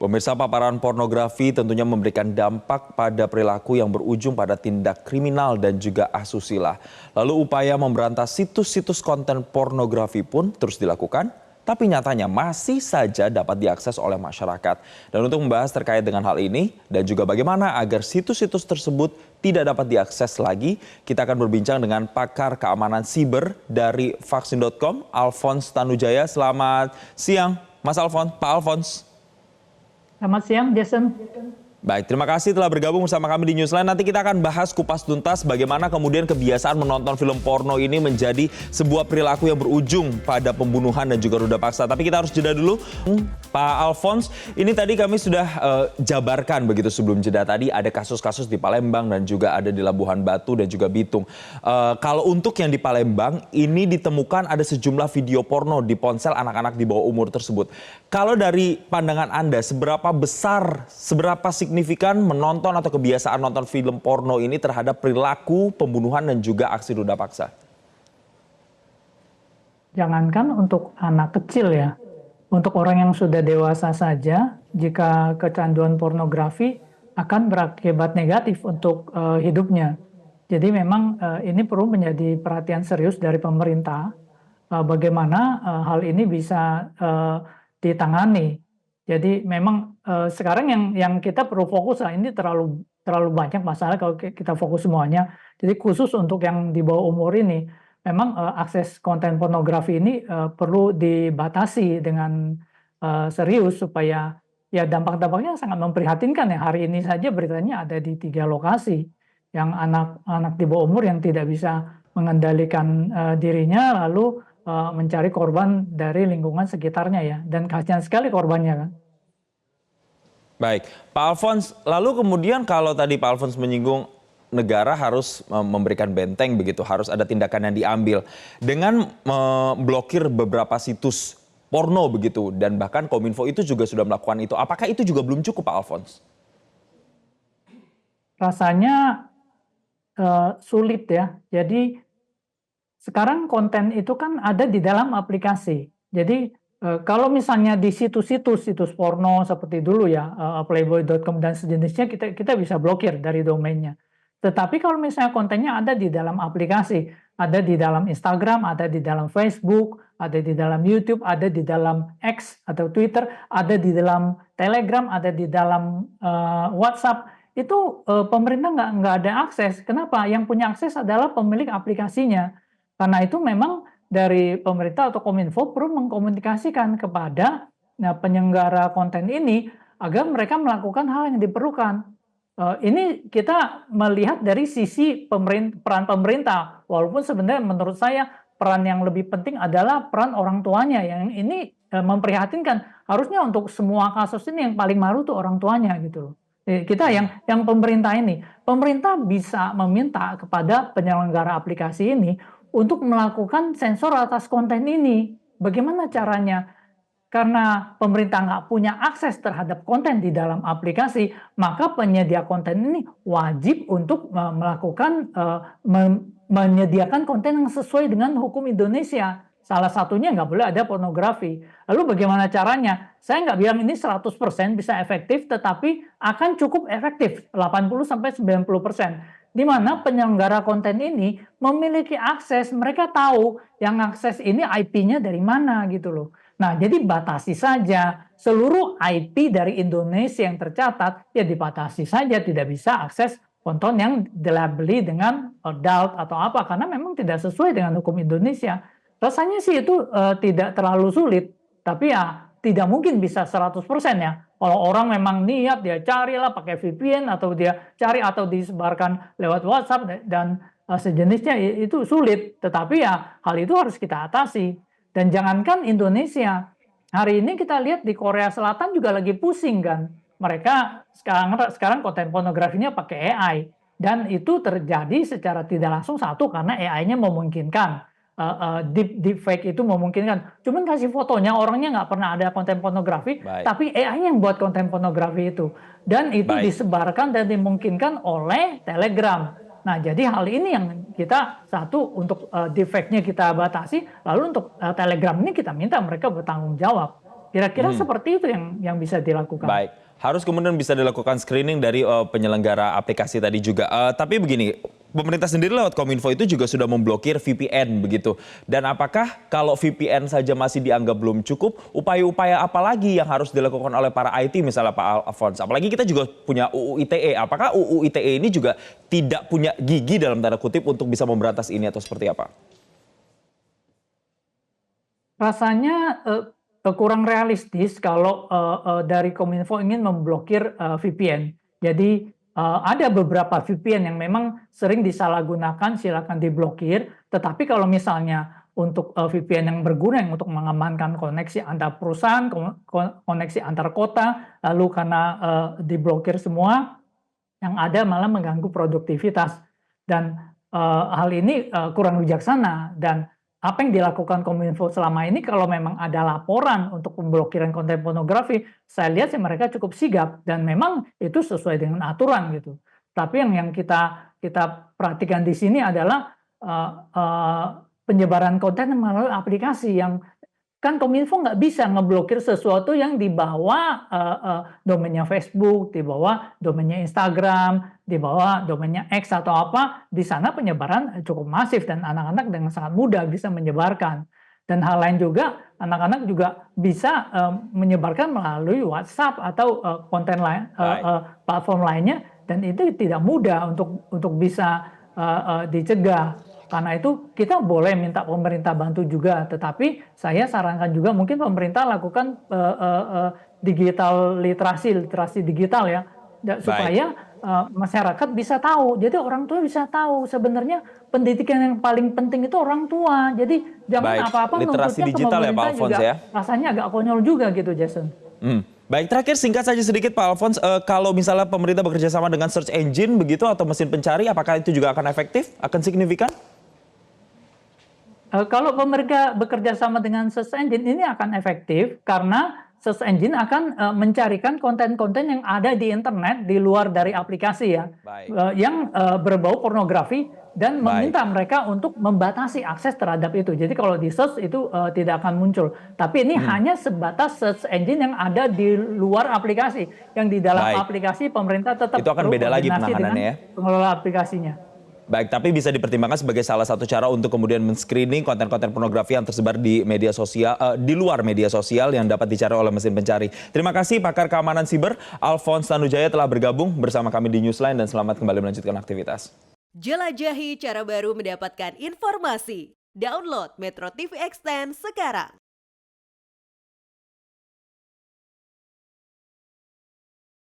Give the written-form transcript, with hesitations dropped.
Pemirsa, paparan pornografi tentunya memberikan dampak pada perilaku yang berujung pada tindak kriminal dan juga asusila. Lalu upaya memberantas situs-situs konten pornografi pun terus dilakukan, tapi nyatanya masih saja dapat diakses oleh masyarakat. Dan untuk membahas terkait dengan hal ini dan juga bagaimana agar situs-situs tersebut tidak dapat diakses lagi, kita akan berbincang dengan pakar keamanan siber dari vaksin.com, Alphonse Tanujaya. Selamat siang, Mas Alphonse, Pak Alphonse. Selamat siang, Jason. Baik, terima kasih telah bergabung bersama kami di Newsline. Nanti kita akan bahas kupas tuntas bagaimana kemudian kebiasaan menonton film porno ini menjadi sebuah perilaku yang berujung pada pembunuhan dan juga ruda paksa. Tapi kita harus jeda dulu. Pak Alphonse, ini tadi kami sudah jabarkan begitu sebelum jeda tadi ada kasus-kasus di Palembang dan juga ada di Labuhan Batu dan juga Bitung. Kalau untuk yang di Palembang, ini ditemukan ada sejumlah video porno di ponsel anak-anak di bawah umur tersebut. Kalau dari pandangan Anda, seberapa besar, seberapa signifikan menonton atau kebiasaan nonton film porno ini terhadap perilaku pembunuhan dan juga aksi ruda paksa? Jangankan untuk anak kecil ya, untuk orang yang sudah dewasa saja, jika kecanduan pornografi akan berakibat negatif untuk hidupnya. Jadi memang ini perlu menjadi perhatian serius dari pemerintah, bagaimana hal ini bisa ditangani. Jadi memang sekarang yang kita perlu fokus, ini terlalu banyak masalah kalau kita fokus semuanya. Jadi khusus untuk yang di bawah umur ini, memang akses konten pornografi ini perlu dibatasi dengan serius supaya ya dampak-dampaknya sangat memprihatinkan ya. Hari ini saja beritanya ada di 3 lokasi yang anak-anak di bawah umur yang tidak bisa mengendalikan dirinya lalu mencari korban dari lingkungan sekitarnya ya, dan kasihan sekali korbannya kan. Baik, Pak Alphonse, lalu kemudian kalau tadi Pak Alphonse menyinggung negara harus memberikan benteng begitu, harus ada tindakan yang diambil dengan memblokir beberapa situs porno begitu, dan bahkan Kominfo itu juga sudah melakukan itu. Apakah itu juga belum cukup, Pak Alphonse? Rasanya sulit ya. Jadi sekarang konten itu kan ada di dalam aplikasi. Jadi kalau misalnya di situs porno seperti dulu ya, playboy.com dan sejenisnya kita bisa blokir dari domainnya. Tetapi kalau misalnya kontennya ada di dalam aplikasi, ada di dalam Instagram, ada di dalam Facebook, ada di dalam YouTube, ada di dalam X atau Twitter, ada di dalam Telegram, ada di dalam WhatsApp, itu pemerintah nggak ada akses. Kenapa? Yang punya akses adalah pemilik aplikasinya. Karena itu memang dari pemerintah atau Kominfo perlu mengkomunikasikan kepada penyelenggara konten ini agar mereka melakukan hal yang diperlukan. Ini kita melihat dari sisi peran pemerintah, walaupun sebenarnya menurut saya peran yang lebih penting adalah peran orang tuanya, yang ini memprihatinkan. Harusnya untuk semua kasus ini yang paling malu tuh orang tuanya gitu loh. Kita yang pemerintah ini, pemerintah bisa meminta kepada penyelenggara aplikasi ini untuk melakukan sensor atas konten ini. Bagaimana caranya? Karena pemerintah nggak punya akses terhadap konten di dalam aplikasi, maka penyedia konten ini wajib untuk melakukan menyediakan konten yang sesuai dengan hukum Indonesia. Salah satunya nggak boleh ada pornografi. Lalu bagaimana caranya? Saya nggak bilang ini 100% bisa efektif, tetapi akan cukup efektif 80-90%. Di mana penyelenggara konten ini memiliki akses, mereka tahu yang akses ini IP-nya dari mana gitu loh. Nah, jadi batasi saja seluruh IP dari Indonesia yang tercatat, ya dibatasi saja, tidak bisa akses konten yang dilabeli dengan adult atau apa, karena memang tidak sesuai dengan hukum Indonesia. Rasanya sih itu tidak terlalu sulit, tapi ya tidak mungkin bisa 100% ya. Kalau orang memang niat, dia carilah pakai VPN atau dia cari atau disebarkan lewat WhatsApp dan sejenisnya, itu sulit. Tetapi ya hal itu harus kita atasi. Dan jangankan Indonesia, hari ini kita lihat di Korea Selatan juga lagi pusing kan. Mereka sekarang konten pornografinya pakai AI. Dan itu terjadi secara tidak langsung, satu karena AI-nya memungkinkan. Deepfake itu memungkinkan. Cuman kasih fotonya, orangnya nggak pernah ada konten pornografi, tapi AI yang buat konten pornografi itu. Dan itu disebarkan dan dimungkinkan oleh Telegram. Nah, jadi hal ini yang kita, satu, untuk deepfake-nya kita batasi, lalu untuk Telegram ini kita minta mereka bertanggung jawab. Kira-kira seperti itu yang bisa dilakukan. Baik, harus kemudian bisa dilakukan screening dari penyelenggara aplikasi tadi juga. Tapi begini, pemerintah sendiri lewat Kominfo itu juga sudah memblokir VPN begitu. Dan apakah kalau VPN saja masih dianggap belum cukup, upaya-upaya apa lagi yang harus dilakukan oleh para IT misalnya Pak Alphonse? Apalagi kita juga punya UU ITE. Apakah UU ITE ini juga tidak punya gigi dalam tanda kutip untuk bisa memberantas ini atau seperti apa? Rasanya kurang realistis kalau dari Kominfo ingin memblokir VPN. Jadi ada beberapa VPN yang memang sering disalahgunakan, silakan diblokir. Tetapi kalau misalnya untuk VPN yang berguna yang untuk mengamankan koneksi antar perusahaan, koneksi antar kota, lalu karena diblokir semua, yang ada malah mengganggu produktivitas. Dan hal ini kurang bijaksana. Dan apa yang dilakukan Kominfo selama ini kalau memang ada laporan untuk pemblokiran konten pornografi, saya lihat sih mereka cukup sigap dan memang itu sesuai dengan aturan gitu. Tapi yang kita perhatikan di sini adalah penyebaran konten melalui aplikasi yang kan Kominfo nggak bisa ngeblokir sesuatu yang di bawah domainnya Facebook, di bawah domainnya Instagram, di bawah domainnya X atau apa. Di sana penyebaran cukup masif dan anak-anak dengan sangat mudah bisa menyebarkan. Dan hal lain juga, anak-anak juga bisa menyebarkan melalui WhatsApp atau konten lain, platform lainnya, dan itu tidak mudah untuk bisa dicegah. Karena itu kita boleh minta pemerintah bantu juga, tetapi saya sarankan juga mungkin pemerintah lakukan digital literasi digital ya, supaya masyarakat bisa tahu. Jadi orang tua bisa tahu sebenarnya pendidikan yang paling penting itu orang tua. Jadi jangan apa-apa literasi nuntutnya ke digital ya Pak pemerintah Alphonse juga. ya. Rasanya agak konyol juga gitu, Jason. Baik, terakhir singkat saja sedikit Pak Alphonse, kalau misalnya pemerintah bekerja sama dengan search engine begitu atau mesin pencari, apakah itu juga akan efektif, akan signifikan? Kalau pemerintah bekerja sama dengan search engine ini akan efektif karena search engine akan mencarikan konten-konten yang ada di internet di luar dari aplikasi ya, yang berbau pornografi dan meminta mereka untuk membatasi akses terhadap itu. Jadi kalau di search itu tidak akan muncul. Tapi ini hanya sebatas search engine yang ada di luar aplikasi. Yang di dalam aplikasi pemerintah tetap itu akan beda lagi koordinasi penanganannya dengan ya. pengelola aplikasinya. Baik, tapi bisa dipertimbangkan sebagai salah satu cara untuk kemudian men-screening konten-konten pornografi yang tersebar di media sosial, di luar media sosial yang dapat dicari oleh mesin pencari. Terima kasih pakar keamanan siber Alphonse Tanujaya telah bergabung bersama kami di Newsline dan selamat kembali melanjutkan aktivitas. Jelajahi cara baru mendapatkan informasi. Download Metro TV Extend sekarang.